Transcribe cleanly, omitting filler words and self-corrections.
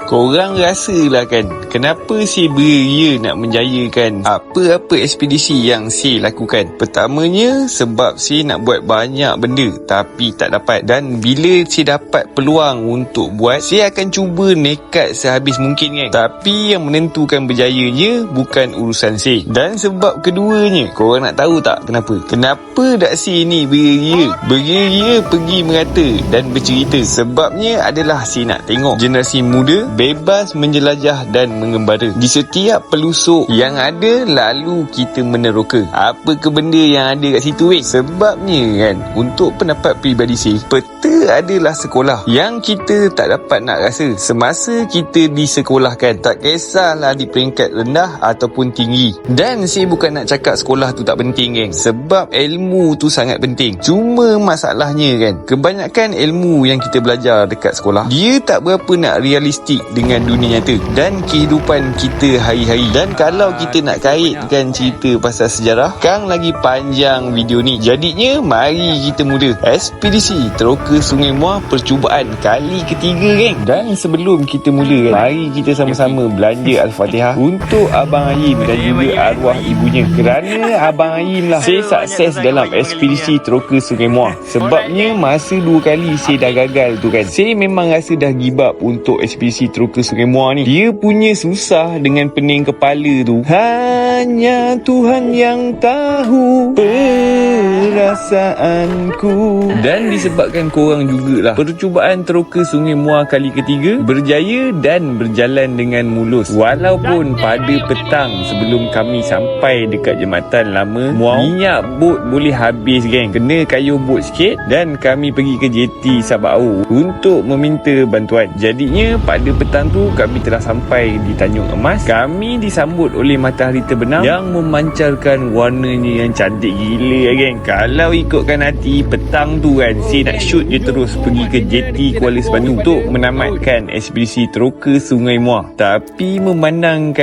Korang rasalah kan, kenapa si beria nak menjayakan apa-apa ekspedisi yang si lakukan? Pertamanya, sebab si nak buat banyak benda tapi tak dapat. Dan bila si dapat peluang untuk buat, si akan cuba nekat sehabis mungkin kan. Tapi yang menentukan berjayanya bukan urusan si. Dan sebab keduanya, korang nak tahu tak kenapa? Kenapa dak si ni beria pergi merata dan bercerita? Sebabnya adalah si nak tengok generasi muda bebas menjelajah dan mengembara di setiap pelusuk yang ada, lalu kita meneroka apa ke benda yang ada kat situ Sebabnya kan, untuk pendapat peribadi si, peta adalah sekolah yang kita tak dapat nak rasa semasa kita disekolahkan, tak kisahlah di peringkat rendah ataupun tinggi. Dan si bukan nak cakap sekolah tu tak penting kan, sebab ilmu tu sangat penting. Cuma masalahnya kan, kebanyakan ilmu yang kita belajar dekat sekolah, dia tak berapa nak realistik dengan dunia nyata dan kehidupan kita hari-hari. Dan kalau kita nak kaitkan cerita pasal sejarah, kan lagi panjang video ni. Jadinya mari kita mula ekspedisi Teroka Sungai Muar percubaan kali ketiga geng. Dan sebelum kita mula kan, mari kita sama-sama belanja Al-Fatihah untuk Abang Ayim dan juga arwah ibunya, kerana Abang Ayim lah saya sukses dalam ekspedisi Teroka Sungai Muar. Sebabnya masa 2 kali saya dah gagal tu kan, saya memang rasa dah give up untuk ekspedisi Teroka Sungai Muar ni. Dia punya susah dengan pening kepala tu, hanya Tuhan yang tahu perasaanku. Dan disebabkan korang jugalah, percubaan Teroka Sungai Muar kali ketiga berjaya dan berjalan dengan mulus. Walaupun pada petang sebelum kami sampai dekat jembatan lama Muar, minyak bot boleh habis geng, kena kayuh bot sikit dan kami pergi ke JT Sabau untuk meminta bantuan. Jadinya pada petang tu kami telah sampai di Tanjung Emas. Kami disambut oleh matahari terbenam yang memancarkan warnanya yang cantik gila geng. Kalau ikutkan hati, petang tu kan saya nak shoot je terus pergi ke JT Kuala Sebandu untuk menamatkan ekspedisi Teroka Sungai Muar. Tapi memandangkan